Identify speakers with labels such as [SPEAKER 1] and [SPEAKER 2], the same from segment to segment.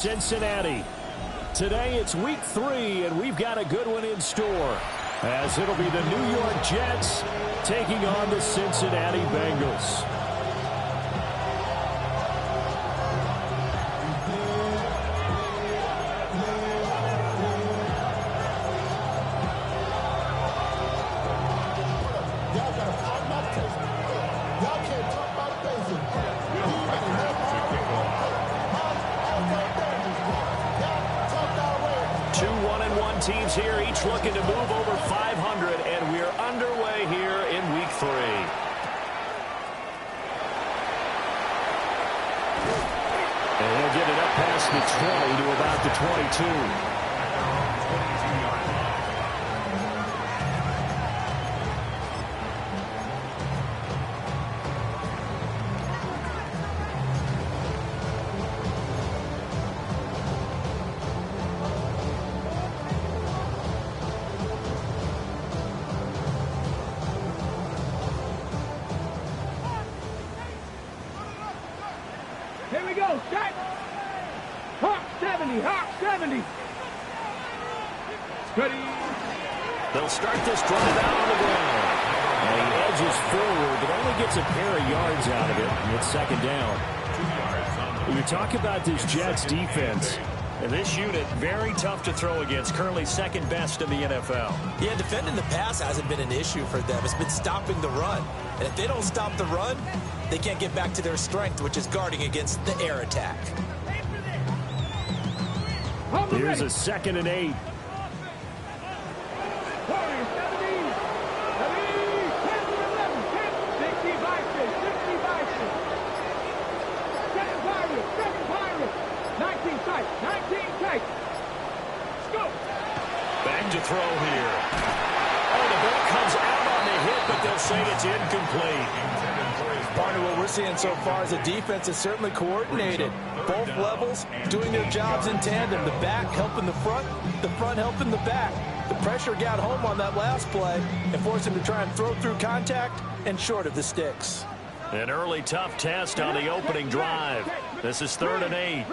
[SPEAKER 1] Cincinnati. Today it's week 3, and we've got a good one in store, as it'll be the New York Jets taking on the Cincinnati Bengals.
[SPEAKER 2] Teams here, each looking to move over 500, and we're underway here in week 3. And he'll get it up past the 20 to about the 22.
[SPEAKER 3] Here we go, set. Hawk 70, Hawk 70. Steady.
[SPEAKER 2] They'll start this drive out on the ground.
[SPEAKER 1] And he edges forward, but only gets a pair of yards out of it. And it's second down. You talk about this Jets defense.
[SPEAKER 2] And this unit, very tough to throw against. Currently second best in the NFL.
[SPEAKER 4] Yeah, defending the pass hasn't been an issue for them. It's been stopping the run. And if they don't stop the run, they can't get back to their strength, which is guarding against the air attack.
[SPEAKER 1] Here's a 2nd and 8.
[SPEAKER 2] Back to throw here. Oh, the ball comes out on the hit, but they'll say it's incomplete.
[SPEAKER 4] Partner, what we're seeing so far is the defense is certainly coordinated. Both levels doing their jobs in tandem. The back helping the front helping the back. The pressure got home on that last play and forced him to try and throw through contact and short of the sticks.
[SPEAKER 2] An early tough test on the opening drive. This is 3rd and 8.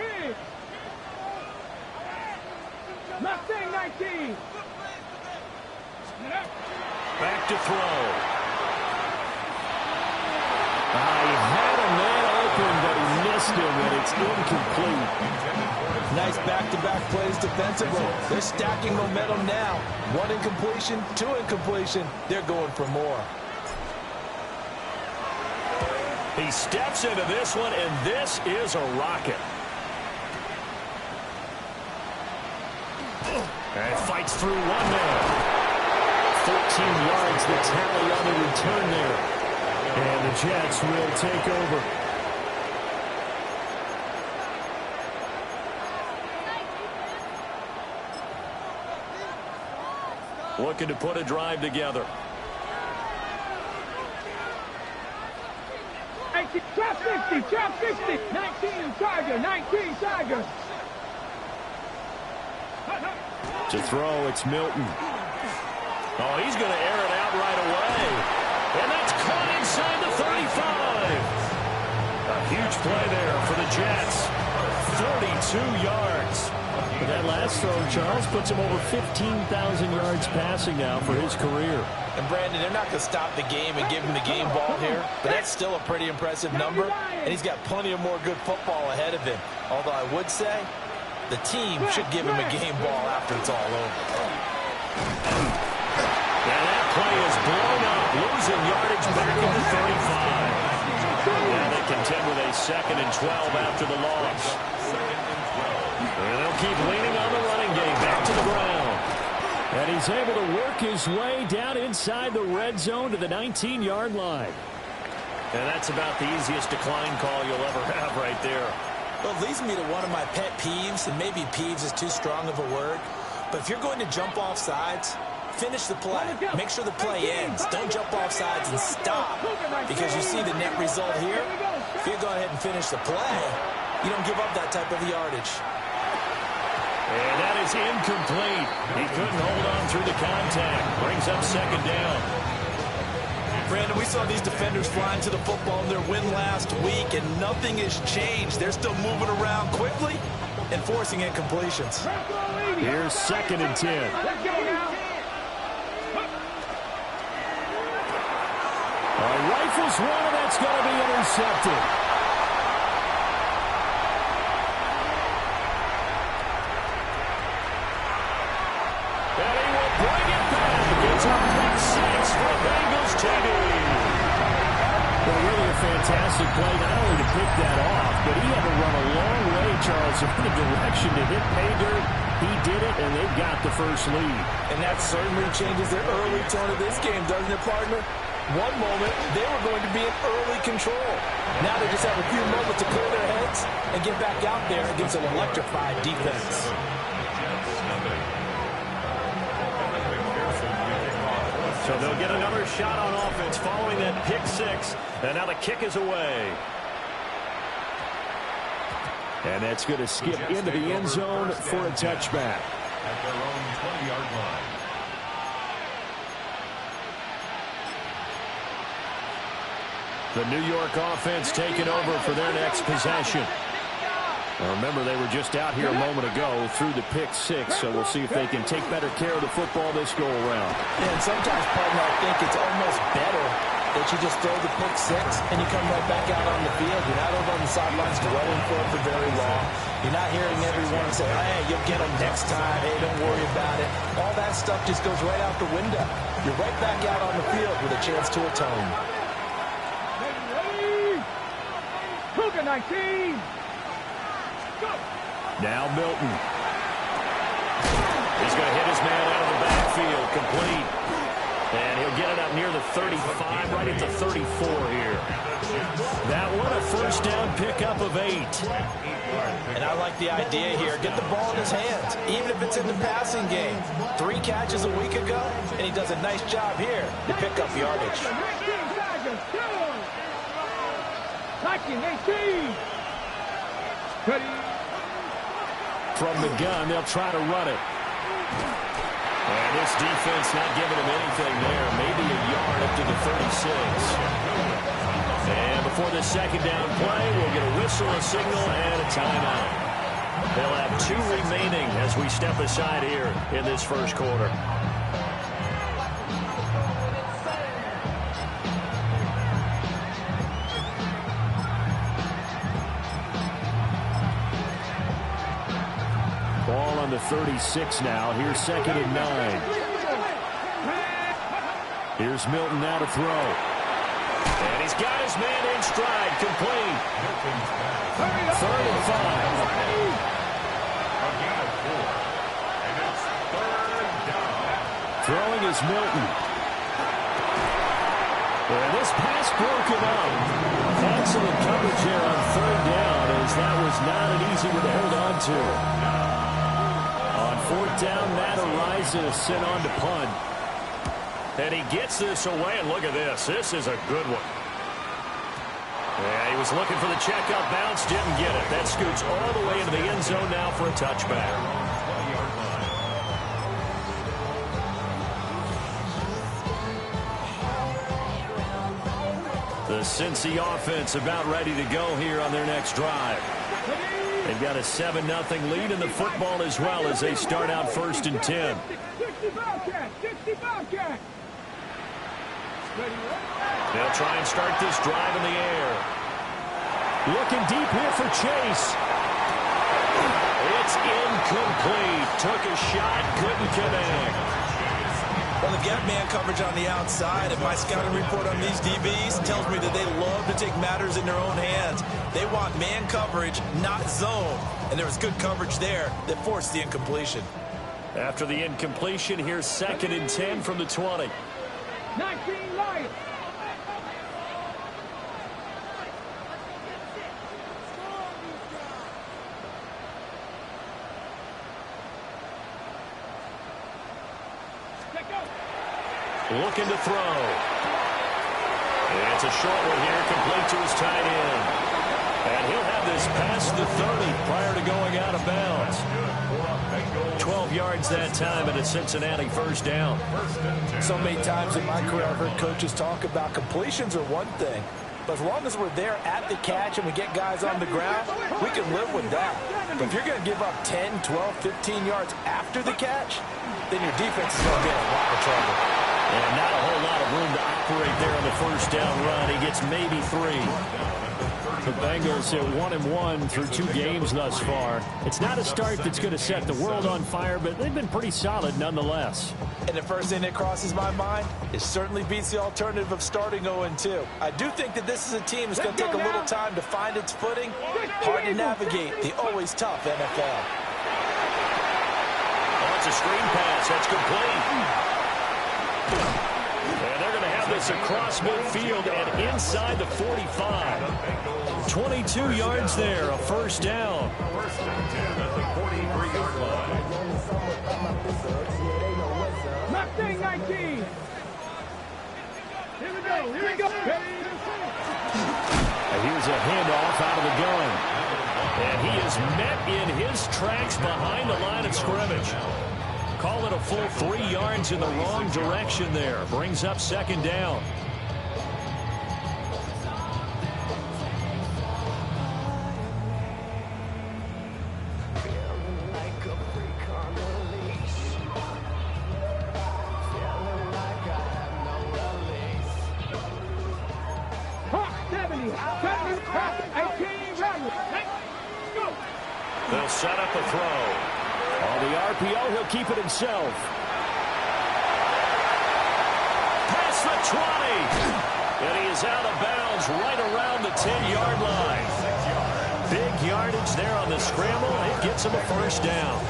[SPEAKER 3] Mustang 19.
[SPEAKER 2] Back to throw.
[SPEAKER 1] He had a man open, but he missed him, and it's incomplete.
[SPEAKER 4] Nice back-to-back plays defensively. They're stacking momentum now. 1 incompletion, 2 incompletion. They're going for more.
[SPEAKER 2] He steps into this one, and this is a rocket. And fights through one man.
[SPEAKER 1] 14 yards, the tally on the return there. And the Jets will take over.
[SPEAKER 2] Looking to put a drive together.
[SPEAKER 3] Trap 50, trap 50. 19 Tiger, 19 Tiger.
[SPEAKER 1] To throw, it's Milton.
[SPEAKER 2] Oh, he's going to air it out right away. And that's caught inside the 35. A huge play there for the Jets. 32 yards.
[SPEAKER 1] But that last throw, Charles, puts him over 15,000 yards passing now for his career.
[SPEAKER 4] And, Brandon, they're not going to stop the game and give him the game ball here, but that's still a pretty impressive number, and he's got plenty of more good football ahead of him. Although I would say the team should give him a game ball after it's all over.
[SPEAKER 2] And that play is blown up, losing yardage back into 35. And they contend with a 2nd and 12 after the loss. And they'll keep leaning on the running game, back to the ground.
[SPEAKER 1] And he's able to work his way down inside the red zone to the 19-yard line.
[SPEAKER 2] And that's about the easiest decline call you'll ever have right there.
[SPEAKER 4] Well, it leads me to one of my pet peeves, and maybe peeves is too strong of a word. But if you're going to jump off sides, finish the play. Make sure the play ends. Don't jump off sides and stop. Because you see the net result here. If you go ahead and finish the play, you don't give up that type of yardage.
[SPEAKER 2] And that is incomplete. He couldn't hold on through the contact. Brings up 2nd down.
[SPEAKER 4] Brandon, we saw these defenders flying to the football in their win last week, and nothing has changed. They're still moving around quickly, and forcing incompletions.
[SPEAKER 1] Here's 2nd and 10.
[SPEAKER 3] Let's go now.
[SPEAKER 1] Rifles one, and that's going to be intercepted. And he will bring it back. It's a pick 6 for Bengals TD. Well, really a fantastic play, not only to pick that off, but he had to run a long way, Charles, in the direction to hit pay dirt. He did it, and they've got the first lead.
[SPEAKER 4] And that certainly changes the early tone of this game, doesn't it, partner? One moment, they were going to be in early control. Now they just have a few moments to clear their heads and get back out there against an electrified defense.
[SPEAKER 2] So they'll get another shot on offense following that pick 6. And now the kick is away.
[SPEAKER 1] And that's going to skip into the end zone for a touchback.
[SPEAKER 5] At their own 20-yard line.
[SPEAKER 1] The New York offense taking over for their next possession. Now remember, they were just out here a moment ago through the pick 6, so we'll see if they can take better care of the football this go-around.
[SPEAKER 4] And sometimes, partner, I think it's almost better that you just throw the pick 6 and you come right back out on the field. You're not over on the sidelines dwelling for it for very long. You're not hearing everyone say, hey, you'll get them next time. Hey, don't worry about it. All that stuff just goes right out the window. You're right back out on the field with a chance to atone.
[SPEAKER 3] Cougar 19. Go.
[SPEAKER 1] Now Milton.
[SPEAKER 2] He's going to hit his man out of the backfield, complete. And he'll get it up near the 35, right at the 34 here.
[SPEAKER 1] That one a first down pickup of 8.
[SPEAKER 4] And I like the idea here. Get the ball in his hands, even if it's in the passing game. 3 catches a week ago, and he does a nice job here to pick up yardage.
[SPEAKER 3] 19 Tigers. Go. 18. Ready.
[SPEAKER 1] From the gun, they'll try to run it.
[SPEAKER 2] And this defense not giving him anything there. Maybe a yard up to the 36. And before the second down play, we'll get a whistle, a signal, and a timeout. They'll have 2 remaining as we step aside here in this first quarter.
[SPEAKER 1] Ball on the 36 now. Here's 2nd and 9. Here's Milton now to throw.
[SPEAKER 2] And he's got his man in stride, complete.
[SPEAKER 1] 3rd and 5.
[SPEAKER 5] Again at 4. And it's 3rd down.
[SPEAKER 1] Throwing is Milton. And this pass broken up. Excellent coverage here on 3rd down, as that was not an easy one to hold on to. On 4th down, Matt Araiza sent on to punt.
[SPEAKER 2] And he gets this away, and look at this. This is a good one. Yeah, he was looking for the checkup bounce, didn't get it. That scoots all the way into the end zone now for a touchback.
[SPEAKER 5] 20-yard line.
[SPEAKER 2] The Cincy offense about ready to go here on their next drive. They've got a 7-0 lead in the football as well as they start out 1st and 10.
[SPEAKER 3] 60 Bobcat. 60 Bobcat.
[SPEAKER 2] They'll try and start this drive in the air.
[SPEAKER 1] Looking deep here for Chase.
[SPEAKER 2] It's incomplete. Took a shot, couldn't connect.
[SPEAKER 4] Well, they've got man coverage on the outside, and my scouting report on these DBs tells me that they love to take matters in their own hands. They want man coverage, not zone. And there was good coverage there that forced the incompletion.
[SPEAKER 2] After the incompletion, here's 2nd and 10 from the 20.
[SPEAKER 3] 19 Lions.
[SPEAKER 2] Looking to throw. It's a short one here, complete to his tight end. And he'll have this past the 30 prior to going out of bounds. 12 yards that time and a Cincinnati 1st down.
[SPEAKER 4] So many times in my career I've heard coaches talk about completions are one thing, But as long as we're there at the catch and we get guys on the ground, we can live with that. But if you're going to give up 10, 12, 15 yards after the catch, then your defense is going to be in a lot of trouble.
[SPEAKER 2] And not a whole lot of room to operate there on the first down run. He gets maybe 3. The Bengals at 1-1 through 2 games thus far. It's not a start that's going to set the world on fire, but they've been pretty solid nonetheless.
[SPEAKER 4] And the first thing that crosses my mind is certainly beats the alternative of starting 0-2. I do think that this is a team that's going to take a little time to find its footing. Hard to navigate the always tough NFL.
[SPEAKER 2] Oh, it's a screen pass. That's complete. And they're going to have this across midfield and inside the 45. 22 yards there, a first down.
[SPEAKER 5] First and 10 at the 43-yard line.
[SPEAKER 3] Mustang 19. Here we go. Here we go.
[SPEAKER 2] And here's a handoff out of the gun. And he is met in his tracks behind the line of scrimmage. Call it a full 3 yards in the wrong direction there. Brings up second down. They'll set up a throw. On the RPO, he'll keep it himself. Past the 20. And he is out of bounds right around the 10-yard line. Big yardage there on the scramble. It gets him a first down.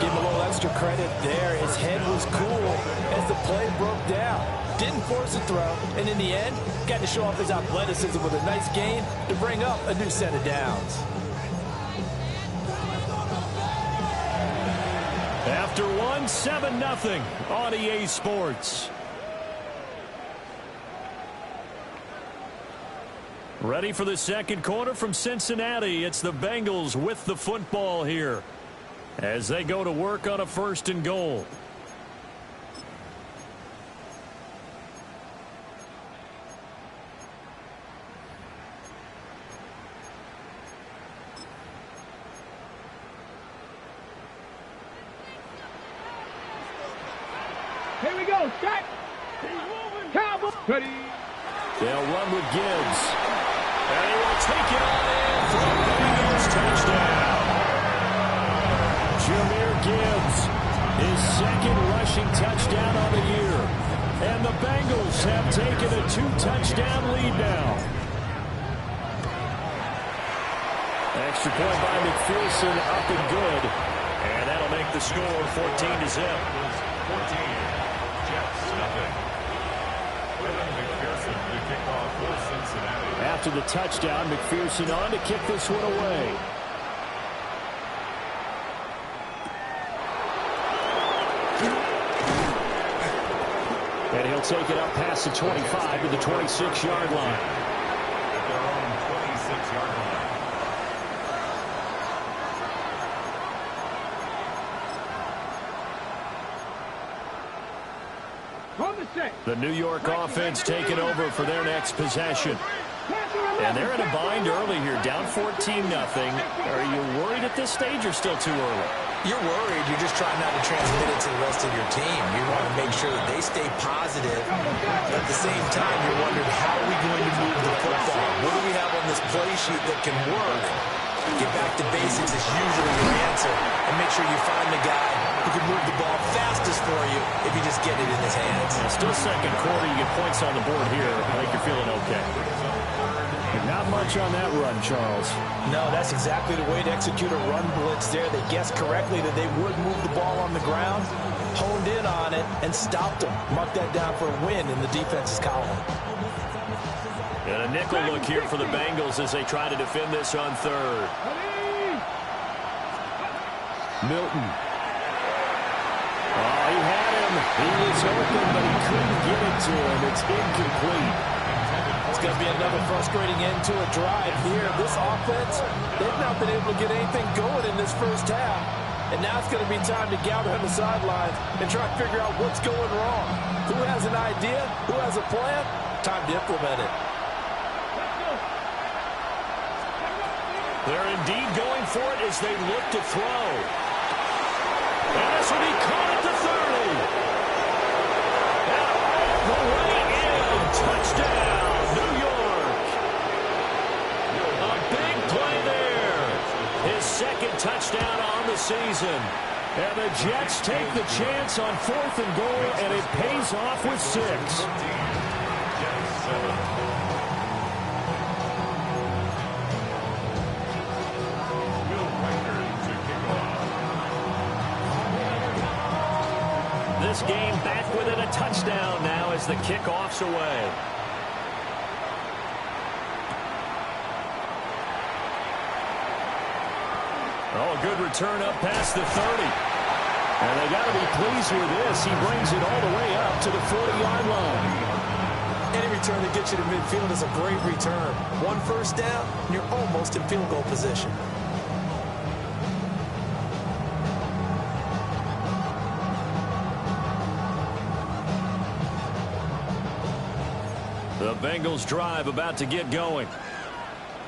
[SPEAKER 4] Give him a little extra credit there. His head was cool as the play broke down. Didn't force a throw. And in the end, got to show off his athleticism with a nice gain to bring up a new set of downs.
[SPEAKER 2] After 7-0 on EA Sports. Ready for the second quarter from Cincinnati. It's the Bengals with the football here as they go to work on a 1st and goal.
[SPEAKER 3] Here we go. Shot. Cowboy. Ready.
[SPEAKER 2] They'll run with Gibbs. And he will take it on in for a Bengals touchdown. Jahmyr Gibbs, his second rushing touchdown on the year. And the Bengals have taken a 2-touchdown lead now. Extra point by McPherson, up and good. And that'll make the score 14-0.
[SPEAKER 5] 14, Jets, nothing. McPherson to kick off for Cincinnati.
[SPEAKER 2] After the touchdown, McPherson on to kick this one away. And he'll take it up past the 25 to the 26-yard line.
[SPEAKER 5] At their own 26-yard line.
[SPEAKER 2] The New York offense taking over for their next possession. And they're in a bind early here, down 14-0. Are you worried at this stage or still too early?
[SPEAKER 4] You're worried. You're just trying not to transmit it to the rest of your team. You want to make sure that they stay positive. But at the same time, you're wondering, how are we going to move the football? What do we have on this play sheet that can work? Get back to basics is usually your answer. And make sure you find the guy who can move the ball fastest for you if you just get it in his hands.
[SPEAKER 2] Still second quarter. You get points on the board here. I think you're feeling okay. Not much on that run, Charles.
[SPEAKER 4] No, that's exactly the way to execute a run blitz there. They guessed correctly that they would move the ball on the ground, honed in on it, and stopped them. Mark that down for a win in the defense's column.
[SPEAKER 2] And a nickel look here for the Bengals as they try to defend this on third. Milton. Oh, he had him. He was open, but he couldn't get it to him. It's incomplete.
[SPEAKER 4] It's going to be another frustrating end to a drive here. This offense, they've not been able to get anything going in this first half. And now it's going to be time to gather on the sidelines and try to figure out what's going wrong. Who has an idea? Who has a plan? Time to implement it.
[SPEAKER 2] They're indeed going for it as they look to throw. And this will be caught at the 30. And all the way in. Touchdown, New York. A big play there. His second touchdown on the season. And the Jets take the chance on 4th and goal, and it pays off with 6. This game back within a touchdown now as the kickoff's away. Oh, a good return up past the 30. And they got to be pleased with this. He brings it all the way up to the 40-yard line.
[SPEAKER 4] Any return that gets you to midfield is a great return. 1 first down, and you're almost in field goal position.
[SPEAKER 2] The Bengals drive about to get going.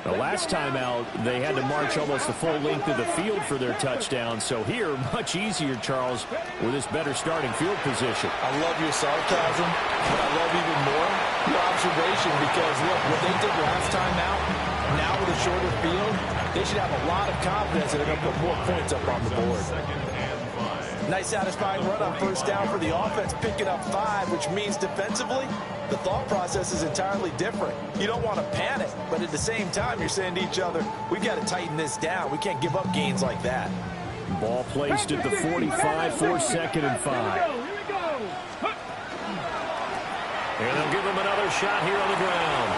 [SPEAKER 2] The last time out, they had to march almost the full length of the field for their touchdown. So here, much easier, Charles, with this better starting field position.
[SPEAKER 4] I love your sarcasm, but I love even more your observation because, look, what they did last time out, now with a shorter field, they should have a lot of confidence that they're going to put more points up on the board. Nice satisfying run on first down for the offense, picking up 5, which means defensively, the thought process is entirely different. You don't want to panic, but at the same time, you're saying to each other, we've got to tighten this down. We can't give up gains like that.
[SPEAKER 2] Ball placed at the 45 for 2nd and 5. And they'll give him another shot here on the ground.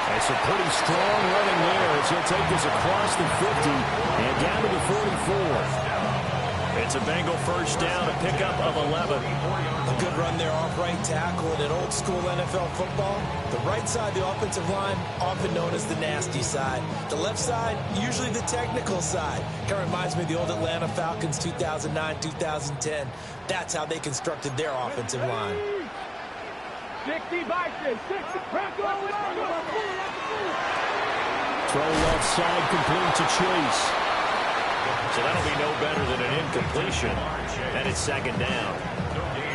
[SPEAKER 2] That's a pretty strong running there as he'll take this across the 50 and down to the 44. It's a Bengal first down, a pickup of 11.
[SPEAKER 4] A good run there off right tackle in an old school NFL football. The right side, the offensive line, often known as the nasty side. The left side, usually the technical side. Kind of reminds me of the old Atlanta Falcons 2009-2010. That's how they constructed their offensive line.
[SPEAKER 3] 60 Vikings, 60.
[SPEAKER 2] Throw left side complete to Chase. So that'll be no better than an incompletion. And it's 2nd down.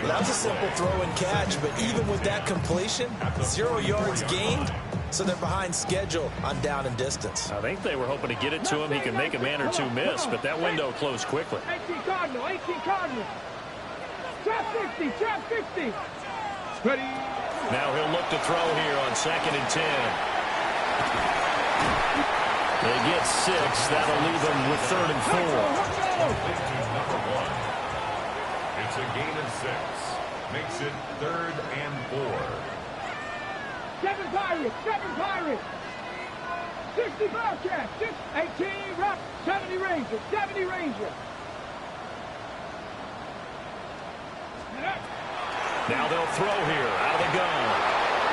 [SPEAKER 4] That was a simple throw and catch, but even with that completion, 0 yards gained, so they're behind schedule on down and distance.
[SPEAKER 2] I think they were hoping to get it to him. He can make a man or two miss, but that window closed quickly.
[SPEAKER 3] 18 Cardinal, 18 Cardinal. Trap 60, trap 60. Ready.
[SPEAKER 2] Now he'll look to throw here on 2nd and 10. They get 6. That'll leave them with 3rd and 4.
[SPEAKER 5] It's a gain of 6. Makes it 3rd and 4.
[SPEAKER 3] 7 Pirates, 7 Pirates. 60 Bearcats, 18 Rock, 70 Rangers, 70 Rangers.
[SPEAKER 2] Now they'll throw here out of the gun.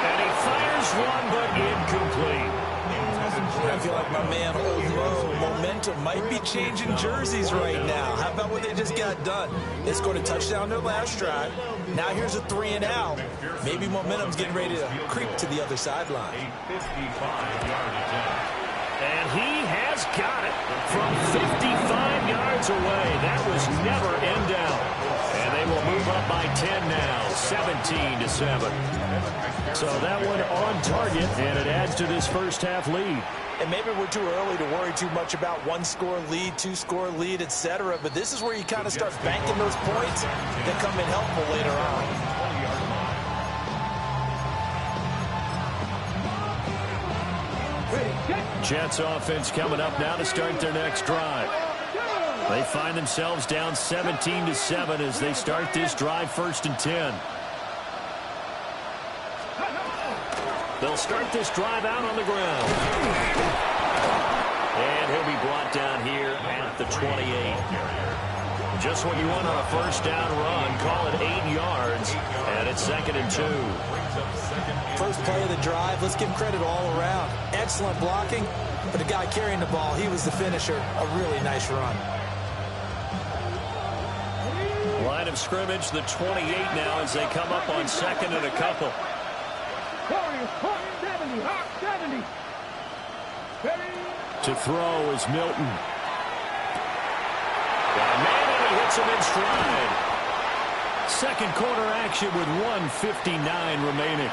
[SPEAKER 2] And he fires one, but incomplete.
[SPEAKER 4] I feel like my man Old Mo, momentum might be changing jerseys right now. How about what they just got done? They scored a touchdown their last drive. Now here's a 3 and out. Maybe momentum's getting ready to creep to the other sideline.
[SPEAKER 2] And he has got it from 55 yards away. That was never in doubt. And they will move up by 10 now, 17-7. So that one on target, and it adds to this first half lead.
[SPEAKER 4] And maybe we're too early to worry too much about 1-score lead, 2-score lead, etc. But this is where you kind of start banking those points that come in helpful later on.
[SPEAKER 2] Jets offense coming up now to start their next drive. They find themselves down 17-7 as they start this drive 1st and 10. They'll start this drive out on the ground. And he'll be brought down here at the 28. Just what you want on a first down run. Call it 8 yards. And it's 2nd and 2.
[SPEAKER 4] First play of the drive. Let's give credit all around. Excellent blocking. But the guy carrying the ball, he was the finisher. A really nice run.
[SPEAKER 2] Line of scrimmage, the 28 now as they come up on 2nd and a couple.
[SPEAKER 3] Warriors, 70, Hawk 70. Ready,
[SPEAKER 1] To throw is Milton.
[SPEAKER 2] Got a man and he hits him in stride.
[SPEAKER 1] Second quarter action with 1:59 remaining.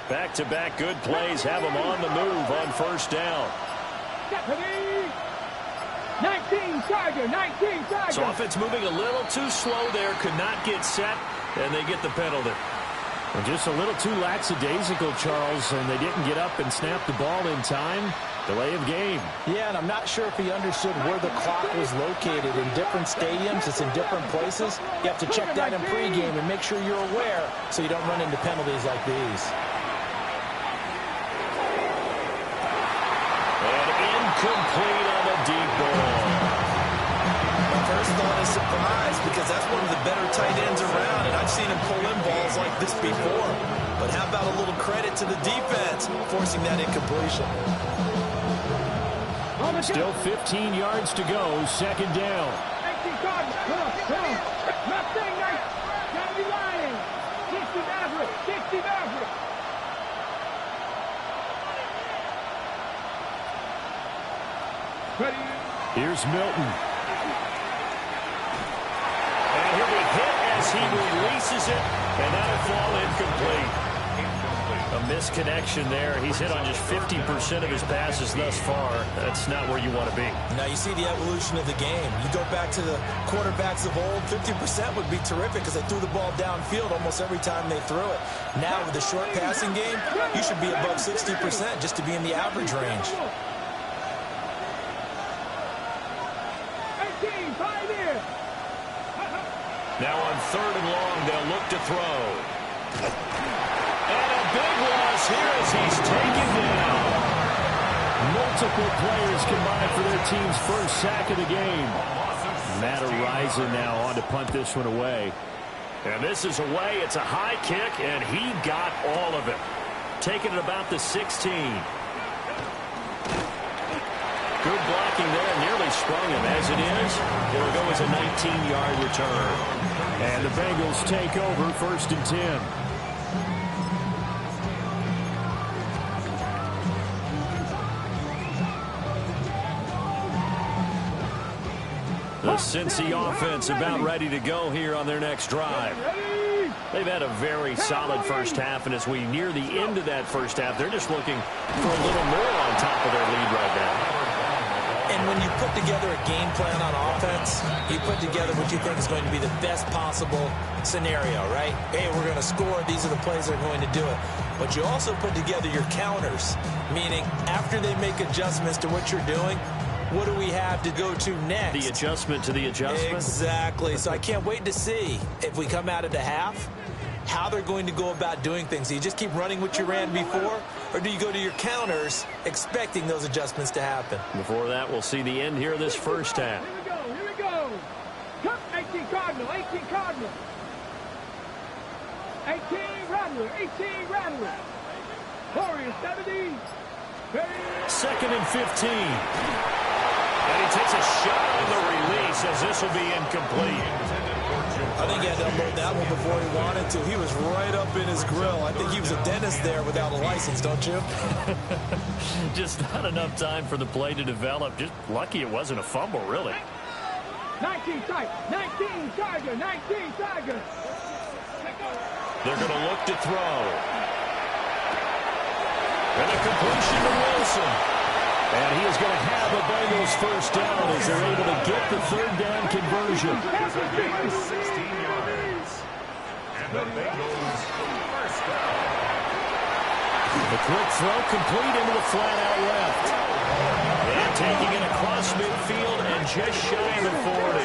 [SPEAKER 2] Back-to-back good plays have him on the move on first down.
[SPEAKER 3] 19 Tiger, 19 Tiger.
[SPEAKER 2] So offense moving a little too slow there, could not get set, and they get the penalty.
[SPEAKER 1] And just a little too lackadaisical, Charles, and they didn't get up and snap the ball in time. Delay of game.
[SPEAKER 4] Yeah, and I'm not sure if he understood where the clock was located. In different stadiums, it's in different places. You have to check that in pregame and make sure you're aware so you don't run into penalties like these.
[SPEAKER 2] Complete on the deep ball.
[SPEAKER 4] My first thought is surprise because that's one of the better tight ends around, and I've seen him pull in balls like this before. But how about a little credit to the defense forcing that incompletion?
[SPEAKER 1] Still 15 yards to go, second down.
[SPEAKER 3] 19 Cardinals, come on. Nothing nice. Gotta be lying. 60 Maverick, 60 Maverick.
[SPEAKER 1] Here's Milton.
[SPEAKER 2] And he'll be hit as he releases it, and that'll fall incomplete. A misconnection there. He's hit on just 50% of his passes thus far. That's not where you want to be.
[SPEAKER 4] Now you see the evolution of the game. You go back to the quarterbacks of old, 50% would be terrific because they threw the ball downfield almost every time they threw it. Now with the short passing game, you should be above 60% just to be in the average range.
[SPEAKER 2] Now on third and long, they'll look to throw. And a big loss here as he's taken down.
[SPEAKER 1] Multiple players combined for their team's first sack of the game. Matt Araiza now on to punt this one away.
[SPEAKER 2] And this is away. It's a high kick, and he got all of it. Taking it about the 16. Good blocking there, nearly sprung him. As it is, it'll go as a 19-yard return.
[SPEAKER 1] And the Bengals take over first and 10.
[SPEAKER 2] The Cincy offense about ready to go here on their next drive. They've had a very solid first half, and as we near the end of that first half, they're just looking for a little more on top of their lead right now.
[SPEAKER 4] And when you put together a game plan on offense, you put together what you think is going to be the best possible scenario, right? Hey, we're going to score. These are the plays that are going to do it. But you also put together your counters, meaning after they make adjustments to what you're doing, what do we have to go to next?
[SPEAKER 2] The adjustment to the adjustment?
[SPEAKER 4] Exactly. So I can't wait to see if we come out of the half, how they're going to go about doing things. Do you just keep running what you ran before, or do you go to your counters expecting those adjustments to happen?
[SPEAKER 2] Before that, we'll see the end here of this first half.
[SPEAKER 3] Here we go. Come, 18 Cardinal, 18 Cardinal. 18 Rattler, 18 Rattler. Warriors, 70.
[SPEAKER 2] Second and 15. And he takes a shot on the release as this will be incomplete.
[SPEAKER 4] I think he had to unload that one before he wanted to. He was right up in his grill. I think he was a dentist there without a license, don't you?
[SPEAKER 2] Just not enough time for the play to develop. Just lucky it wasn't a fumble, really.
[SPEAKER 3] 19 tight, 19 Tiger, 19 Tiger.
[SPEAKER 2] They're going to look to throw. And a completion to Wilson.
[SPEAKER 1] And he is going to have a Bengals first down as they're able to get the third down conversion.
[SPEAKER 5] 16 yards. And the Bengals first down.
[SPEAKER 1] The quick throw complete into the flat out left.
[SPEAKER 2] And taking it across midfield and just shy of the 40.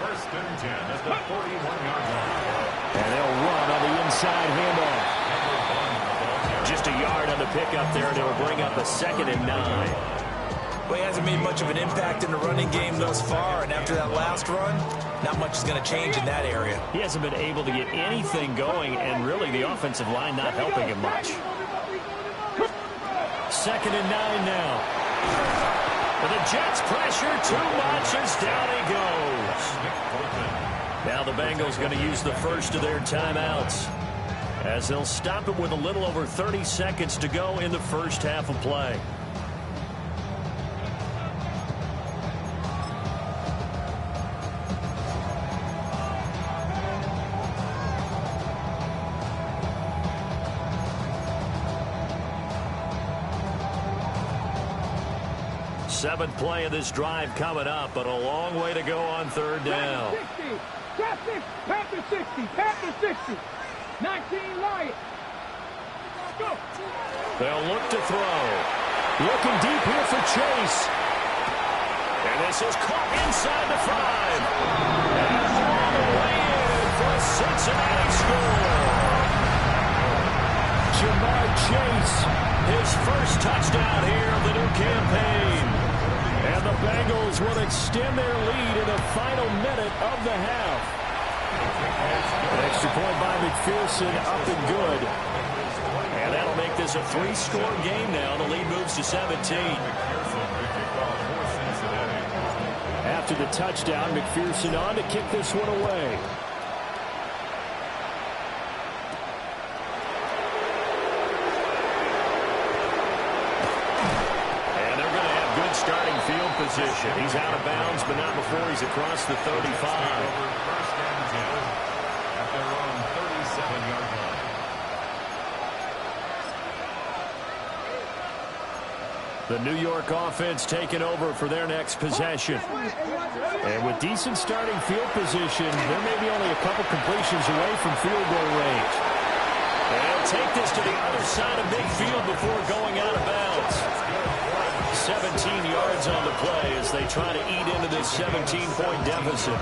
[SPEAKER 5] First and 10 at the 41-yard line.
[SPEAKER 1] And they'll run on the inside handoff.
[SPEAKER 2] Just a yard on the pickup there, and it'll bring up a 2nd and 9.
[SPEAKER 4] Well, he hasn't made much of an impact in the running game thus far, and after that last run, not much is going to change in that area.
[SPEAKER 2] He hasn't been able to get anything going, and really the offensive line not helping him much. 2nd and 9 now. And the Jets pressure too much as down he goes. Now the Bengals going to use the first of their timeouts, as they'll stop it with a little over 30 seconds to go in the first half of play. Seventh play of this drive coming up, but a long way to go on 3rd down.
[SPEAKER 3] Panther 60, Panther 60, 19 Lions. Go.
[SPEAKER 2] They'll look to throw. Looking deep here for Chase. And this is caught inside the 5. And all the way in for a Cincinnati score. Jamar Chase, his first touchdown here of the new campaign. And the Bengals will extend their lead in the final minute of the half. An extra point by McPherson, up and good. And that'll make this a 3-score game now. The lead moves to 17. After the touchdown, McPherson on to kick this one away. Starting field position. He's out of bounds, but not before he's across the 35.
[SPEAKER 5] First and 10 at their own 37-yard line.
[SPEAKER 2] The New York offense taking over for their next possession. And with decent starting field position, there may be only a couple completions away from field goal range. They'll take this to the other side of midfield before going out of bounds. 17 yards on the play as they try to eat into this 17-point deficit.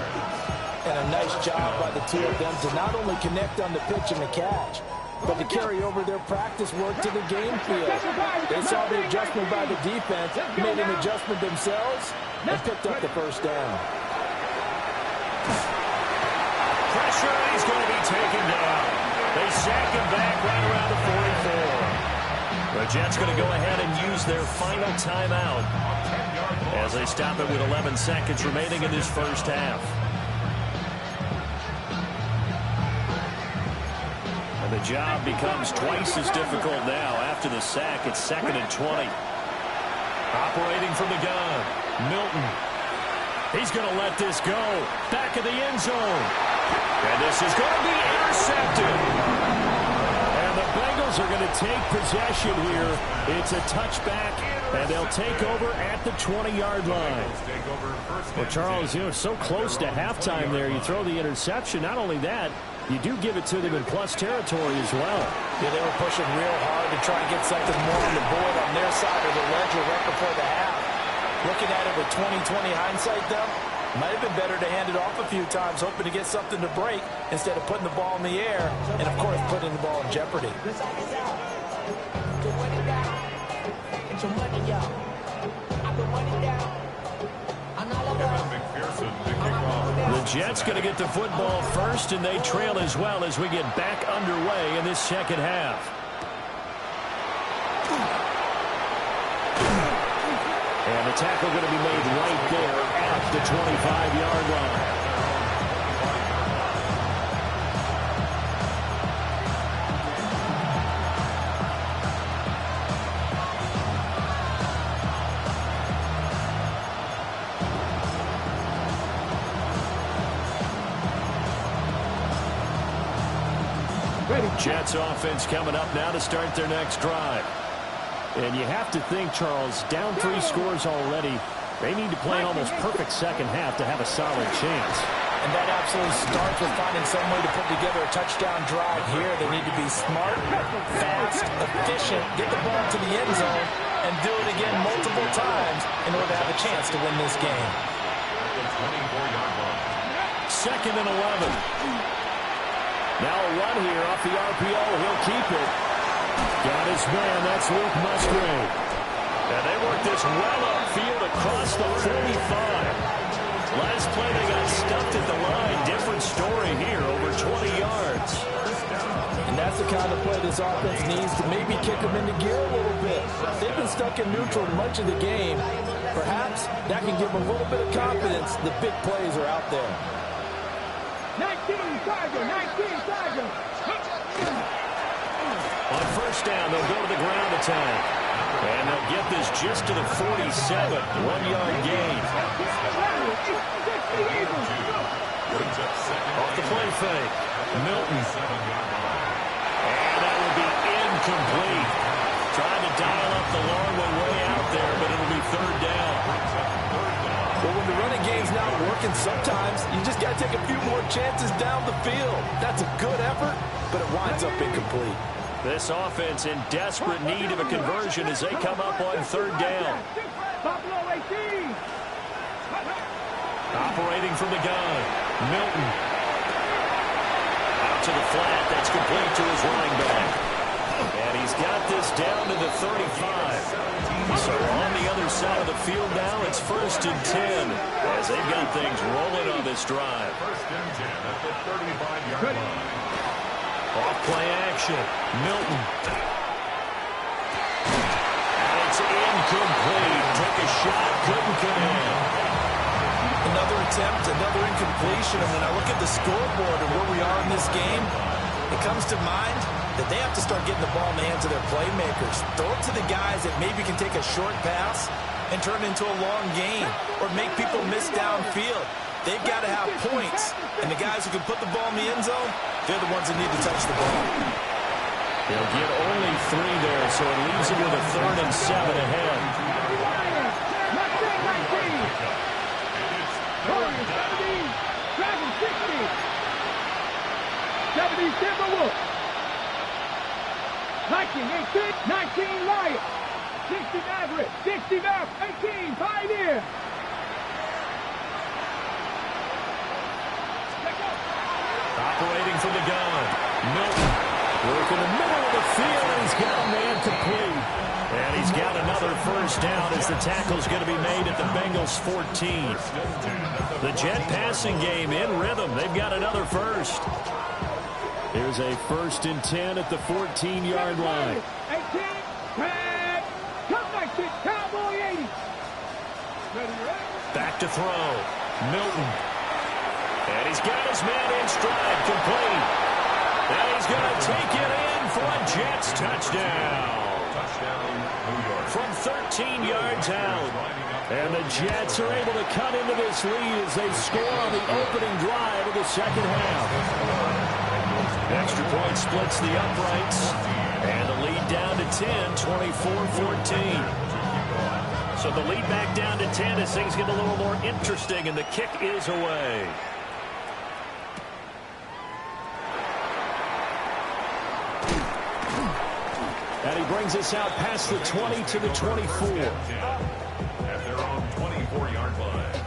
[SPEAKER 4] And a nice job by the two of them to not only connect on the pitch and the catch, but to carry over their practice work to the game field. They saw the adjustment by the defense, made an adjustment themselves, and picked up the first down.
[SPEAKER 2] Pressure, he's going to be taken down. They sack him back right around the 44. The Jets going to go ahead and use their final timeout as they stop it with 11 seconds remaining in this first half. And the job becomes twice as difficult now. After the sack, it's 2nd and 20. Operating from the gun, Milton. He's going to let this go. Back of the end zone. And this is going to be intercepted. The Bengals are going to take possession here. It's a touchback, and they'll take over at the 20-yard line. Well, Charles, it's so close to halftime there. You throw the interception. Not only that, you do give it to them in plus territory as well.
[SPEAKER 4] Yeah, they were pushing real hard to try and get something more on the board on their side of the ledger right before the half. Looking at it with 20/20 hindsight, though, might have been better to hand it off a few times, hoping to get something to break instead of putting the ball in the air and, of course, putting the ball in jeopardy.
[SPEAKER 2] The Jets going to get the football first, and they trail as well as we get back underway in this second half. And the tackle going to be made right there at the 25-yard line. Jets offense coming up now to start their next drive. And you have to think, Charles, down 3 scores already. They need to play an almost perfect second half to have a solid chance.
[SPEAKER 4] And that absolutely starts with finding some way to put together a touchdown drive here. They need to be smart, fast, efficient, get the ball to the end zone, and do it again multiple times in order to have a chance to win this game.
[SPEAKER 2] 2nd and 11. Now a run here off the RPO. He'll keep it.
[SPEAKER 1] Got his man. That's Luke Musgrave.
[SPEAKER 2] And they work this well upfield across the 45. Last play, they got stuffed at the line. Different story here, over 20 yards.
[SPEAKER 4] And that's the kind of play this offense needs to maybe kick them into gear a little bit. They've been stuck in neutral much of the game. Perhaps that can give them a little bit of confidence. The big plays are out there.
[SPEAKER 3] 19 Tiger.
[SPEAKER 2] On first down, they'll go to the ground attack. And they'll get this just to the 47. 1-yard gain. Off the play fake. Milton. And that will be incomplete. Trying to dial up the long one way out there, but it'll be third down.
[SPEAKER 4] Well, when the running game's not working, sometimes you just got to take a few more chances down the field. That's a good effort, but it winds up incomplete.
[SPEAKER 2] This offense in desperate need of a conversion as they come up on third down. Operating from the gun, Milton. Out to the flat, that's complete to his running back. And he's got this down to the 35. So on the other side of the field now, it's 1st and 10 as they've got things rolling on this drive.
[SPEAKER 5] 1st and 10 at the 35-yard line.
[SPEAKER 2] Off-play action, Milton. And it's incomplete. Took a shot, couldn't connect.
[SPEAKER 4] Another attempt, another incompletion, and when I look at the scoreboard and where we are in this game, it comes to mind that they have to start getting the ball in the hands of their playmakers. Throw it to the guys that maybe can take a short pass and turn it into a long gain or make people miss downfield. They've got to have points, and the guys who can put the ball in the end zone, they're the ones that need to touch the ball.
[SPEAKER 2] They'll get only 3 there, so it leaves them with a 3rd and 7 ahead.
[SPEAKER 3] 70 Timberwolves. 19 Lions. 60 Maverick. 60 Maverick. 18 Pioneer.
[SPEAKER 2] Operating from the gun, Milton. Work in the middle of the field, and he's got a man complete. And he's got another first down as the tackle's going to be made at the Bengals 14. The Jet passing game in rhythm. They've got another first.
[SPEAKER 1] Here's a 1st and 10 at the 14-yard line.
[SPEAKER 3] 18, tag, come back to Cowboy 80.
[SPEAKER 2] Back to throw, Milton. And he's got his man in stride, complete. And he's going to take it in for a Jets touchdown.
[SPEAKER 5] Touchdown, New York.
[SPEAKER 2] From 13 yards out.
[SPEAKER 1] And the Jets are able to cut into this lead as they score on the opening drive of the second half.
[SPEAKER 2] Extra point splits the uprights. And the lead down to 10, 24-14. So the lead back down to 10 as things get a little more interesting, and the kick is away.
[SPEAKER 1] And he brings us out past the 20 to the 24.
[SPEAKER 5] At their own 24-yard line.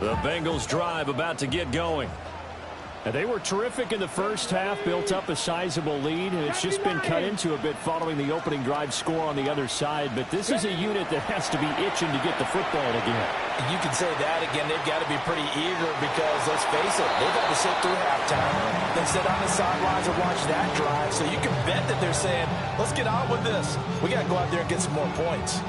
[SPEAKER 2] The Bengals drive about to get going.
[SPEAKER 1] And they were terrific in the first half, built up a sizable lead, and it's just been cut into a bit following the opening drive score on the other side. But this is a unit that has to be itching to get the football again.
[SPEAKER 4] You can say that again. They've got to be pretty eager because, let's face it, they've had to sit through halftime. They sit on the sidelines and watch that drive. So you can bet that they're saying, let's get on with this. We got to go out there and get some more points.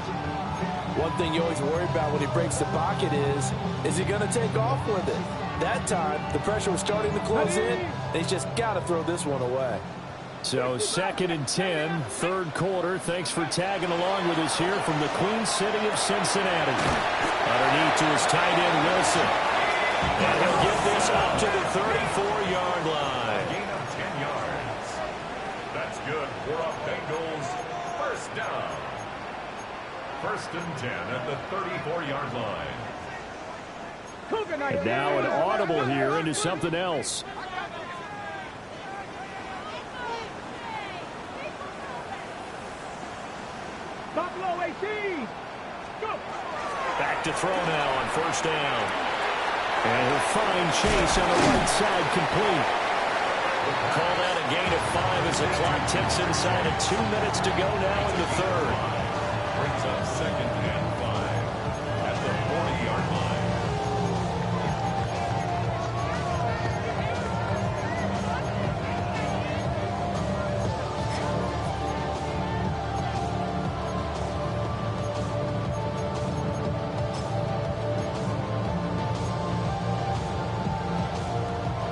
[SPEAKER 4] One thing you always worry about when he breaks the pocket is he going to take off with it? That time, the pressure was starting to close in. They just got to throw this one away.
[SPEAKER 1] So 2nd and 10, third quarter. Thanks for tagging along with us here from the Queen City of Cincinnati. Underneath to his tight end, Wilson.
[SPEAKER 2] And he'll get this up to the 34-yard line.
[SPEAKER 5] Gain of 10 yards. That's good for a Bengals first down. 1st and 10 at the 34-yard line.
[SPEAKER 1] And now an audible here into something else.
[SPEAKER 3] Go.
[SPEAKER 2] Back to throw now on first down.
[SPEAKER 1] And he'll find Chase on the right side complete.
[SPEAKER 2] Call that a gain of 5 as the clock ticks inside of 2 minutes to go now in the third.
[SPEAKER 5] Brings up 2nd and 5 at the 40-yard line.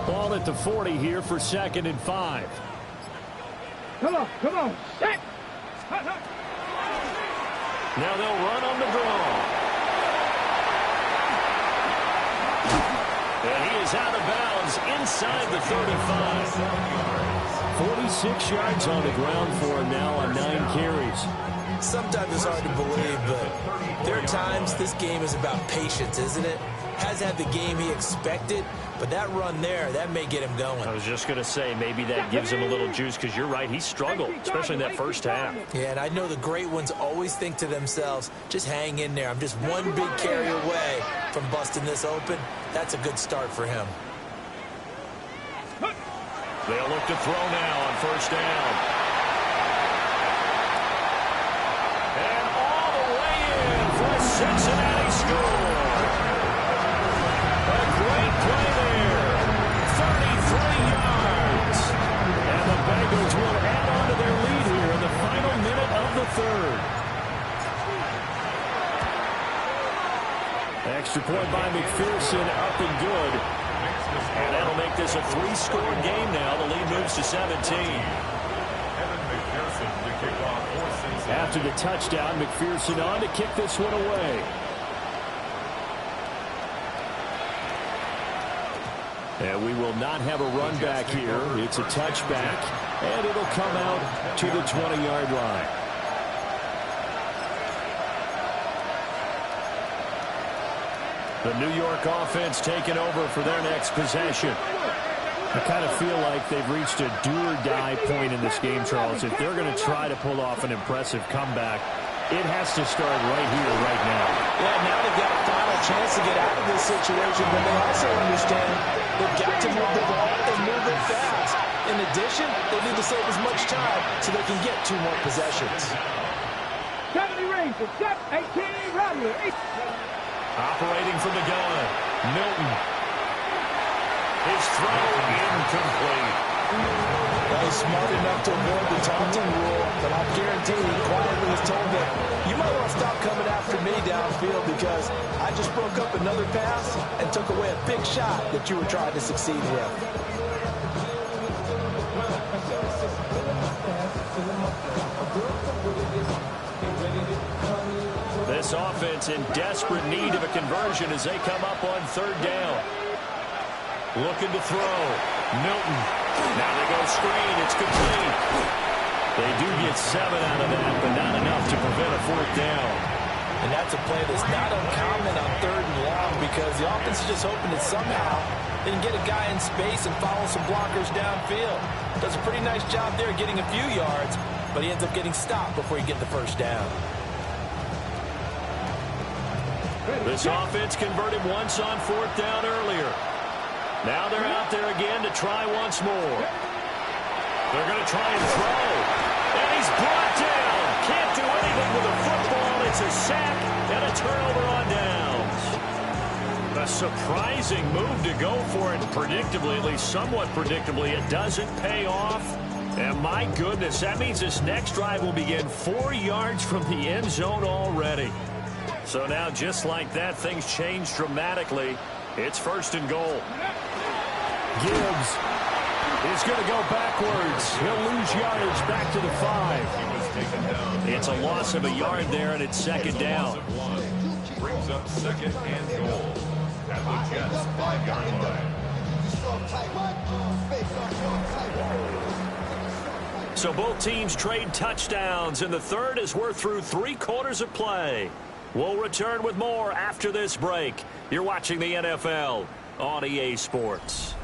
[SPEAKER 1] Ball at the 40 here for 2nd and 5.
[SPEAKER 3] Come on, come on. Set.
[SPEAKER 2] Now they'll run on the draw. And he is out of bounds inside the 35.
[SPEAKER 1] 46 yards on the ground for him now on 9 carries.
[SPEAKER 4] Sometimes it's hard to believe, but there are times this game is about patience, isn't it? Has had the game he expected, but that run there, that may get him going.
[SPEAKER 2] I was just going to say, maybe that gives him a little juice, because you're right, he struggled, especially in that first half.
[SPEAKER 4] Yeah, and I know the great ones always think to themselves, just hang in there. I'm just one big carry away from busting this open. That's a good start for him.
[SPEAKER 2] They'll look to throw now on first down. And all the way in for a Cincinnati score. A great play there. 33 yards. And the Bengals will add on to their lead here in the final minute of the third.
[SPEAKER 1] Extra point by McPherson, up and good.
[SPEAKER 2] And that'll make this a 3-score game now. The lead moves to 17.
[SPEAKER 1] After the touchdown, McPherson on to kick this one away. And we will not have a run back here. It's a touchback, and it'll come out to the 20-yard line.
[SPEAKER 2] The New York offense taking over for their next possession.
[SPEAKER 1] I kind of feel like they've reached a do-or-die point in this game, Charles. If they're going to try to pull off an impressive comeback, it has to start right here, right now.
[SPEAKER 4] Yeah, now they've got a final chance to get out of this situation, but they also understand they've got to move the ball and move it fast. In addition, they need to save as much time so they can get 2 more possessions.
[SPEAKER 3] 70 Rangers, 18 Romulus.
[SPEAKER 2] Operating from the gun, Milton. His throw incomplete.
[SPEAKER 4] Well, he's smart enough to avoid the taunting rule, but I guarantee he quietly was told that you might want to stop coming after me downfield because I just broke up another pass and took away a big shot that you were trying to succeed with.
[SPEAKER 2] This offense in desperate need of a conversion as they come up on third down. Looking to throw. Milton. Now they go screen. It's complete. They do get 7 out of that, but not enough to prevent a 4th down.
[SPEAKER 4] And that's a play that's not uncommon on 3rd and long because the offense is just hoping that somehow they can get a guy in space and follow some blockers downfield. Does a pretty nice job there getting a few yards, but he ends up getting stopped before he gets the first down.
[SPEAKER 2] This offense converted once on 4th down earlier. Now they're out there again to try once more. They're going to try and throw. And he's brought down. Can't do anything with a football. It's a sack and a turnover on downs. A surprising move to go for it. Predictably, at least somewhat predictably, it doesn't pay off. And my goodness, that means this next drive will begin 4 yards from the end zone already. So now, just like that, things change dramatically. It's 1st and goal.
[SPEAKER 1] Gibbs is going to go backwards. He'll lose yardage back to the 5.
[SPEAKER 2] It's a loss of a yard there, and it's 2nd down.
[SPEAKER 5] Brings up 2nd and goal at the Jets' 5-yard line.
[SPEAKER 2] So both teams trade touchdowns in the third as we're through 3 quarters of play. We'll return with more after this break. You're watching the NFL on EA Sports.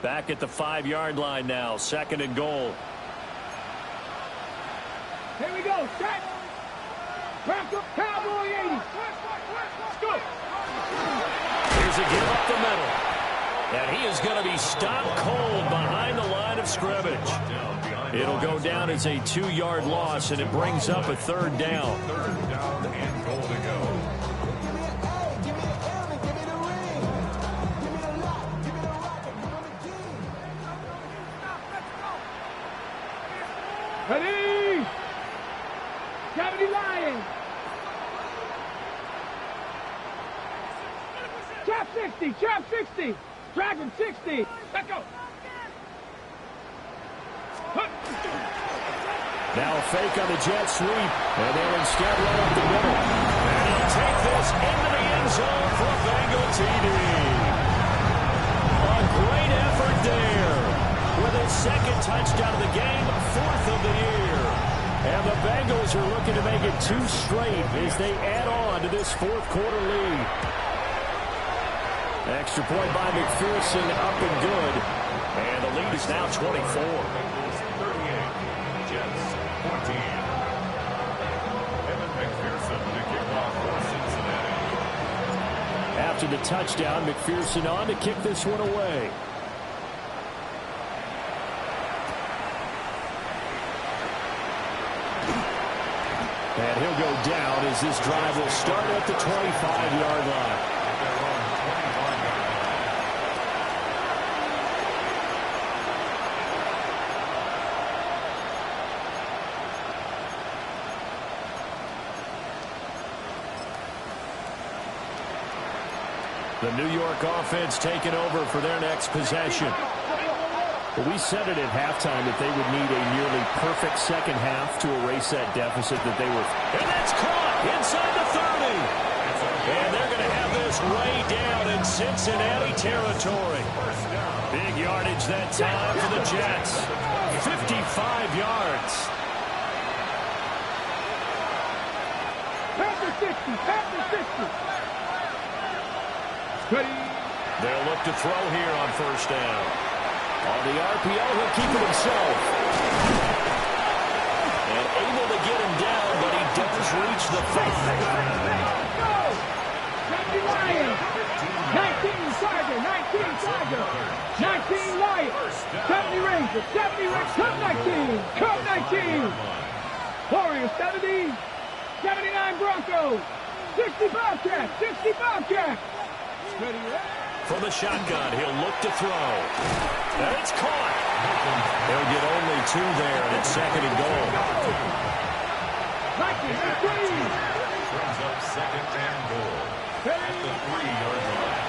[SPEAKER 2] Back at the 5-yard line now. 2nd and goal.
[SPEAKER 3] Here we go. Set. Back up, Cowboy 80. Let's go.
[SPEAKER 2] Here's a give up the middle. And he is going to be stopped cold behind the line of scrimmage. It'll go down as a 2-yard loss, and it brings up a 3rd down.
[SPEAKER 5] 3rd down and goal to go.
[SPEAKER 3] Ready? 70 Lions. Trap 60, trap 60. Dragon 60. Let's go.
[SPEAKER 1] Now a fake on the jet sweep, and they'll instead run up the middle.
[SPEAKER 2] And he'll take this into the end zone for a Bengal TD. A great effort there. With his 2nd touchdown of the game, 4th of the year.
[SPEAKER 1] And the Bengals are looking to make it 2 straight as they add on to this 4th quarter lead. Extra point by McPherson, up and good.
[SPEAKER 2] And the lead is now 24.
[SPEAKER 5] Bengals 38, Jets 14. Evan McPherson to kick off for Cincinnati.
[SPEAKER 1] After the touchdown, McPherson on to kick this one away. And he'll go down as this drive will start at the 25-yard line. The New York offense taking over for their next possession. But we said it at halftime that they would need a nearly perfect second half to erase that deficit that they were.
[SPEAKER 2] And that's caught inside the 30. And they're going to have this way down in Cincinnati territory. Big yardage that time for the Jets. 55 yards.
[SPEAKER 3] Panther 60, Panther 60.
[SPEAKER 2] They'll look to throw here on 1st down.
[SPEAKER 1] On the RPO, he'll keep it himself.
[SPEAKER 2] And able to get him down, but he does reach the 5.
[SPEAKER 3] Go! 70 Lions. 19 Tiger, 19 Tiger. 19 Lions. 70 Rangers, 70 Rangers. Come 19, come 19. Warriors 70, 79 Broncos. 60 Bobcats, 60 Bobcats.
[SPEAKER 2] From the shotgun, he'll look to throw. And it's caught. They'll get only 2 there, and it's 2nd and goal.
[SPEAKER 5] Brings up 2nd and goal at the 3-yard line.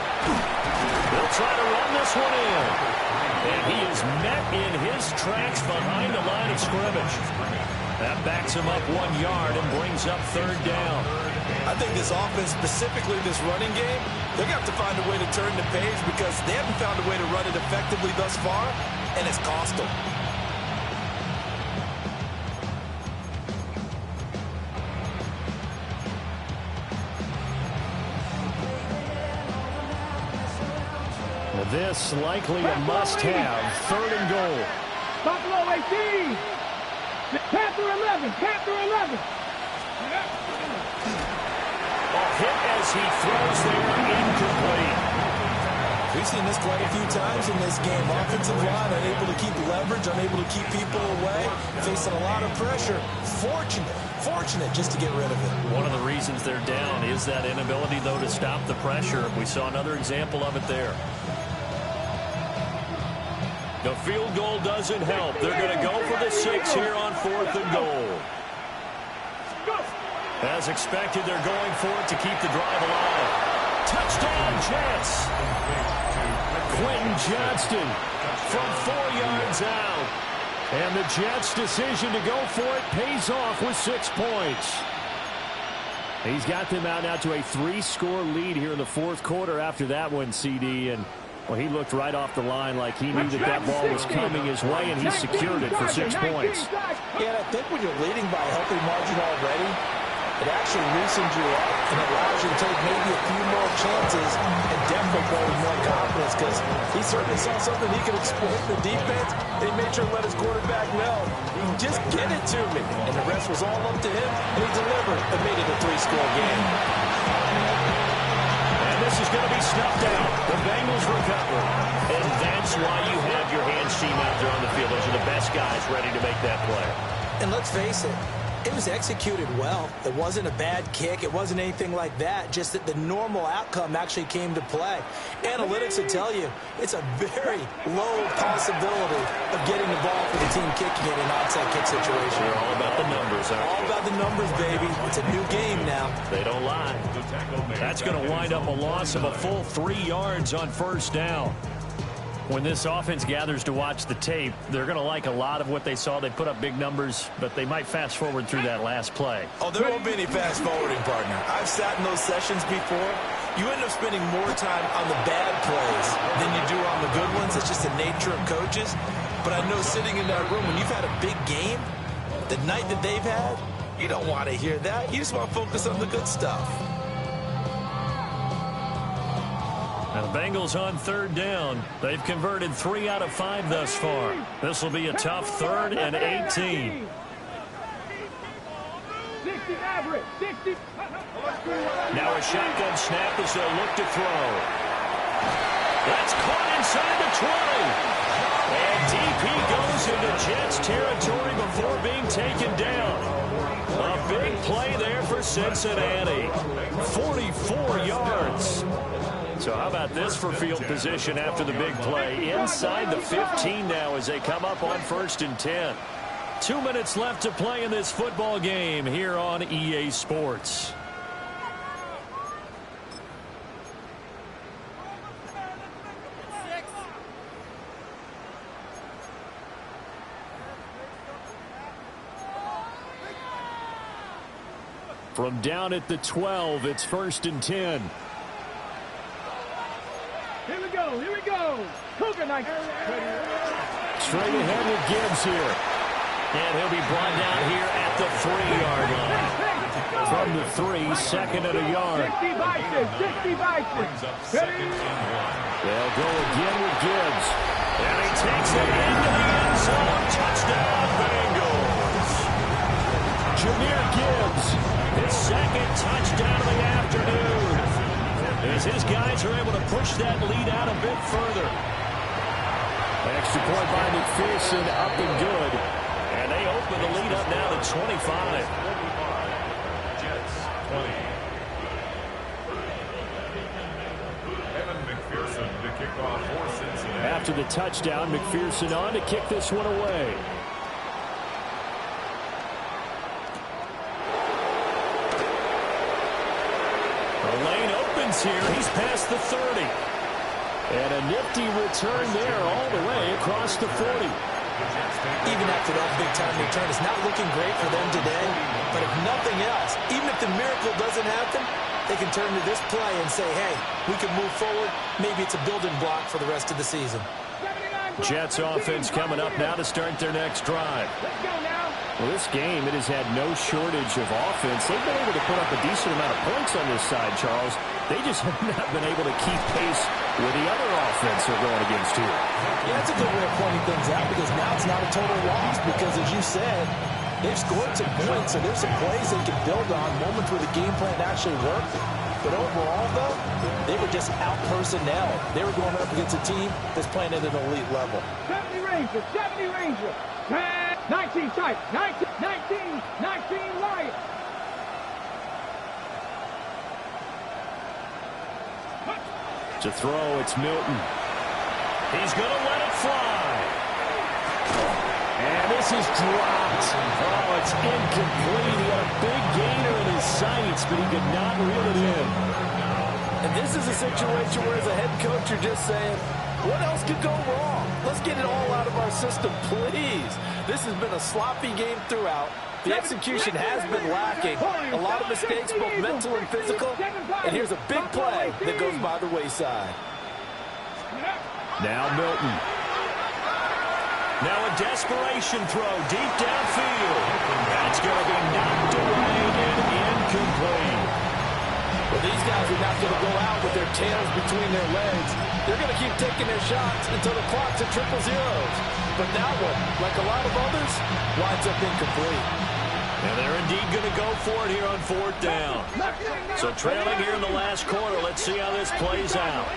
[SPEAKER 2] They'll try to run this one in. And he is met in his tracks behind the line of scrimmage. That backs him up 1 yard and brings up 3rd down.
[SPEAKER 4] I think this offense, specifically this running game, they're going to have to find a way to turn the page because they haven't found a way to run it effectively thus far, and it's cost them.
[SPEAKER 1] This likely a must-have. 3rd and goal.
[SPEAKER 3] Buffalo 18. Panther 11, Panther 11.
[SPEAKER 2] A hit as he throws there, incomplete.
[SPEAKER 4] We've seen this quite a few times in this game. Offensive line unable to keep leverage, unable to keep people away, facing a lot of pressure. Fortunate just to get rid of it.
[SPEAKER 2] One of the reasons they're down is that inability, though, to stop the pressure. We saw another example of it there. The field goal doesn't help. They're going to go for the 6 here on 4th and goal. As expected, they're going for it to keep the drive alive. Touchdown, Jets.
[SPEAKER 1] Quentin Johnston from 4 yards out. And the Jets' decision to go for it pays off with 6 points. He's got them out now to a 3-score lead here in the 4th quarter after that one, CD. And well, he looked right off the line like he knew that that ball was coming his way, and he secured it for 6 points.
[SPEAKER 4] Yeah, I think when you're leading by a healthy margin already, It actually loosens you up and allows you to take maybe a few more chances and definitely play with more confidence because he certainly saw something he could exploit in the defense, and he made sure to let his quarterback know, just get it to me. And the rest was all up to him, and he delivered and made it a 3-score game.
[SPEAKER 2] And this is going to be snuffed out. The Bengals recover. And that's why you have your hands team out there on the field. Those are the best guys ready to make that play.
[SPEAKER 4] And let's face it, it was executed well. It wasn't a bad kick. It wasn't anything like that. Just that the normal outcome actually came to play. Analytics will tell you it's a very low possibility of getting the ball for the team kicking it in an onside kick situation.
[SPEAKER 2] They're all about the numbers, aren't
[SPEAKER 4] All
[SPEAKER 2] they?
[SPEAKER 4] about the numbers, baby. It's a new game now.
[SPEAKER 2] They don't lie. That's going to wind up a loss of a full 3 yards on first down. When this offense gathers to watch the tape, they're going to like a lot of what they saw. They put up big numbers, but they might fast forward through that last play.
[SPEAKER 4] Oh, there won't be any fast forwarding, partner. I've sat in those sessions before. You end up spending more time on the bad plays than you do on the good ones. It's just the nature of coaches. But I know sitting in that room, when you've had a big game, the night that they've had, you don't want to hear that. You just want to focus on the good stuff.
[SPEAKER 2] Now the Bengals on third down. They've converted 3 out of 5 thus far. This will be a tough 3rd and 18.
[SPEAKER 3] 60 average, 60.
[SPEAKER 2] Now a shotgun snap as they'll look to throw. That's caught inside the 20. And DP goes into Jets territory before being taken down. A big play there for Cincinnati. 44 yards. So how about this for field position after the big play? Inside the 15 now as they come up on 1st and 10. 2 minutes left to play in this football game here on EA Sports. From down at the 12, it's 1st and 10.
[SPEAKER 3] Here we go, here we go. Cougar night.
[SPEAKER 2] Straight ahead with Gibbs here. And he'll be brought down here at the 3-yard line. From the 3, 2nd and a yard.
[SPEAKER 3] 60 Bison, 60 Bison.
[SPEAKER 2] They'll go again with Gibbs. And he takes it into the end zone. Touchdown, Bengals. Jahmyr Gibbs, his 2nd touchdown of the afternoon. As his guys are able to push that lead out a bit further. Extra point by McPherson, up and good. And they open the lead up now to 25.
[SPEAKER 5] Jets 20. Evan McPherson to kick off for Cincinnati.
[SPEAKER 2] After the touchdown, McPherson on to kick this one away. The lane opens here. He's past the 30. And a nifty return there all the way across the 40.
[SPEAKER 4] Even after that big-time return, it's not looking great for them today. But if nothing else, even if the miracle doesn't happen, they can turn to this play and say, hey, we can move forward. Maybe it's a building block for the rest of the season.
[SPEAKER 2] Jets offense coming up now to start their next drive.
[SPEAKER 3] Let's go now.
[SPEAKER 2] Well, this game, it has had no shortage of offense. They've been able to put up a decent amount of points on this side, Charles. They just have not been able to keep pace with the other offense they're going against here.
[SPEAKER 4] Yeah, that's a good way of pointing things out because now it's not a total loss because, as you said, they've scored some points, so there's some plays they can build on, moments where the game plan actually worked. But overall, though, they were just out-personnel. They were going up against a team that's playing at an elite level.
[SPEAKER 3] 70 Rangers, 70 Rangers. 19 tight, 19 Lions.
[SPEAKER 2] To throw, it's Milton. He's going to let it fly. And this is dropped. Oh, it's incomplete. He had a big gainer in his sights, but he could not reel it in.
[SPEAKER 4] And this is a situation where, as a head coach, you're just saying, what else could go wrong? Let's get it all out of our system, please. This has been a sloppy game throughout. The execution has been lacking. A lot of mistakes, both mental and physical. And here's a big play that goes by the wayside.
[SPEAKER 2] Now Milton. Now a desperation throw deep downfield. That's going to be knocked away and incomplete.
[SPEAKER 4] Well, these guys are not going to go out with their tails between their legs. They're going to keep taking their shots until the clock's at triple zeros. But that one, like a lot of others, winds up incomplete.
[SPEAKER 2] And they're indeed going to go for it here on fourth down. So trailing here in the last quarter. Let's see how this plays out.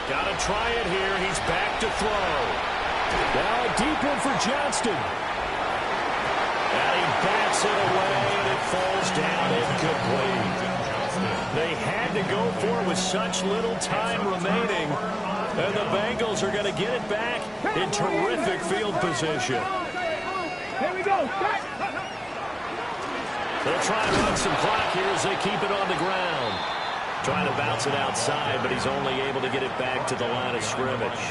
[SPEAKER 2] Got to try it here. He's back to throw.
[SPEAKER 1] Now a deep one for Johnston.
[SPEAKER 2] And he bats it away, and it falls down incomplete. They had to go for it with such little time remaining. And the Bengals are going to get it back in terrific field position.
[SPEAKER 3] Here we go.
[SPEAKER 2] They'll try and run some clock here as they keep it on the ground. Trying to bounce it outside, but he's only able to get it back to the line of scrimmage.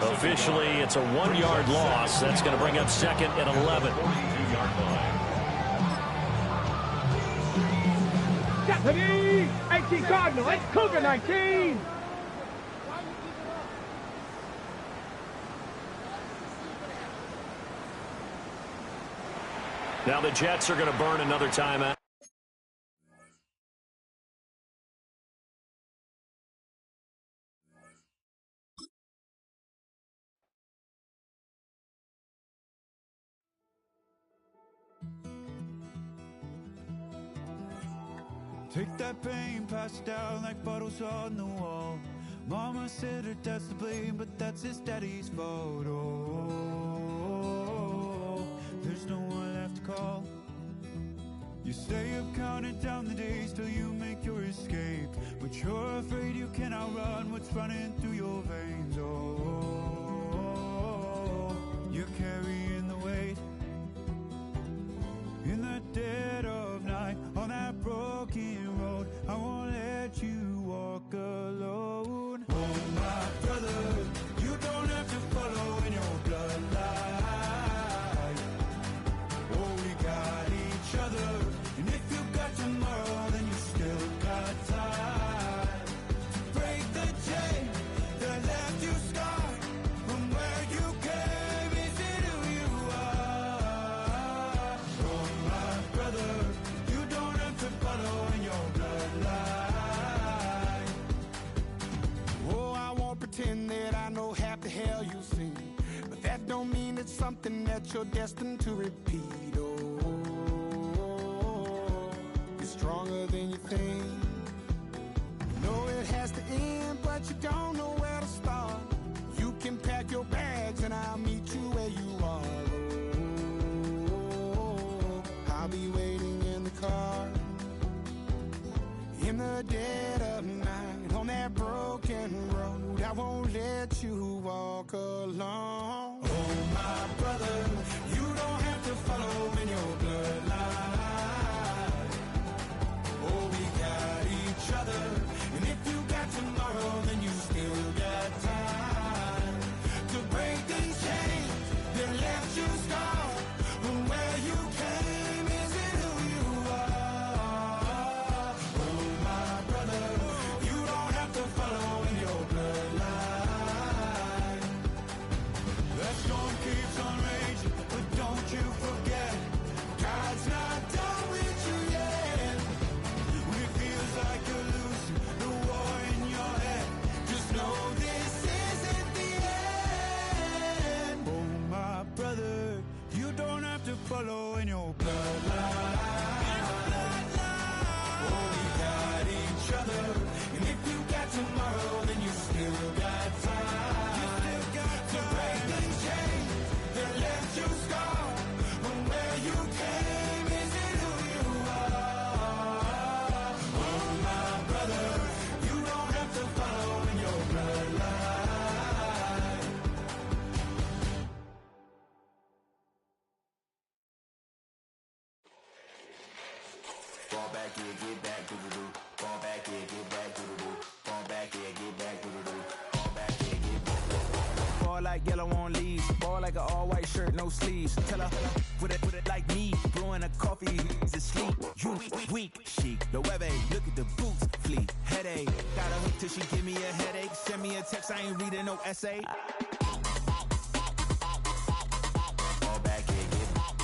[SPEAKER 2] Officially, it's a 1-yard loss. That's going to bring up second and 11.
[SPEAKER 3] Japanese, 18 Cardinal, it's Cougar 19.
[SPEAKER 2] Now the Jets are going to burn another timeout.
[SPEAKER 6] Take that pain, pass it down like photos on the wall. Mama said her dad's to blame, but that's his daddy's fault. Oh, there's no one left to call. You stay up counting down the days till you make your escape, but you're afraid you can outrun what's running through your veins. Oh, you're carrying the weight in the dead of night on that broken road. I won't let you walk alone. Oh, my brother, you don't have to follow in your bloodline. Oh, we got each other, and if you got tomorrow, then you still got time to break the chain that left you scarred from where you came. Is it who you are? Oh, my brother, you don't have to follow in your bloodline. Oh, I won't pretend that I know half the hell you see, but that don't mean it's something that you're destined to repeat. Oh, you're stronger than you think. You know it has to end, but you don't know where to start. You can pack your bags and I'll meet you where you are. Oh, I'll be waiting in the car in the dead of night on that broken road. I won't let you walk alone. Oh, my brother, you don't have to follow in your bloodline. Oh, we got each other, and if you got tomorrow, then you still got time to break these chains that left you scarred from where you came. Is it who you are? Oh, my brother, you don't have to follow in your bloodline. That storm keeps on raging, but don't you forget, God's not done with you yet. When it feels like you're losing the war in your head, just know this isn't the end. Oh, my brother, you don't have to follow in your bloodline. Oh, we got each other, and if you got tomorrow, then you still got time. You still got to break these chains that left you scarred from where you came. Is it who you are? Oh, my brother, you don't have to follow in your bloodline. Fall back here, get back, do-do-do. Fall back here, get back, do-do-do. Fall back here, get back, do-do-do. Fall back here, get back. Fall like yellow on leaves. Ball like an all-white shirt, no sleeves. Tell her, put it like me. Blowing a coffee, he's asleep. You weak, chic. LOEG, look at the boots, fleet. Headache, gotta hook till she give me a headache. Send me a text, I ain't reading no essay. Fall back here, get back.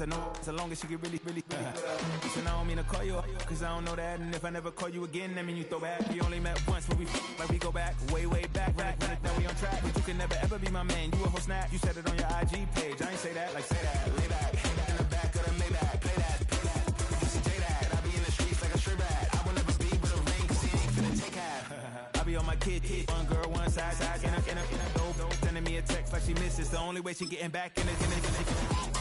[SPEAKER 6] I know so long as she get really listen, I don't mean to call you up, cause I don't know that. And if I never call you again, that mean you throw back. We only met once, but we like we go back, way back. Run it down, we on track. But you can never ever be my man. You a whole snap, you said it on your IG page. I ain't say that, like say that. Lay back, in the back of the Maybach. Play that. Say that, I be in the streets like a stray rat. I will never be with a ring, cause he ain't finna take half. I be on my kid, one girl, one side, in a dope. Sending me a text like she misses. The only way she getting back in it.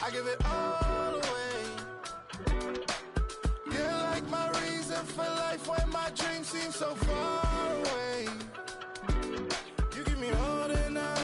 [SPEAKER 7] I give it all away. You're like my reason for life when my dreams seem so far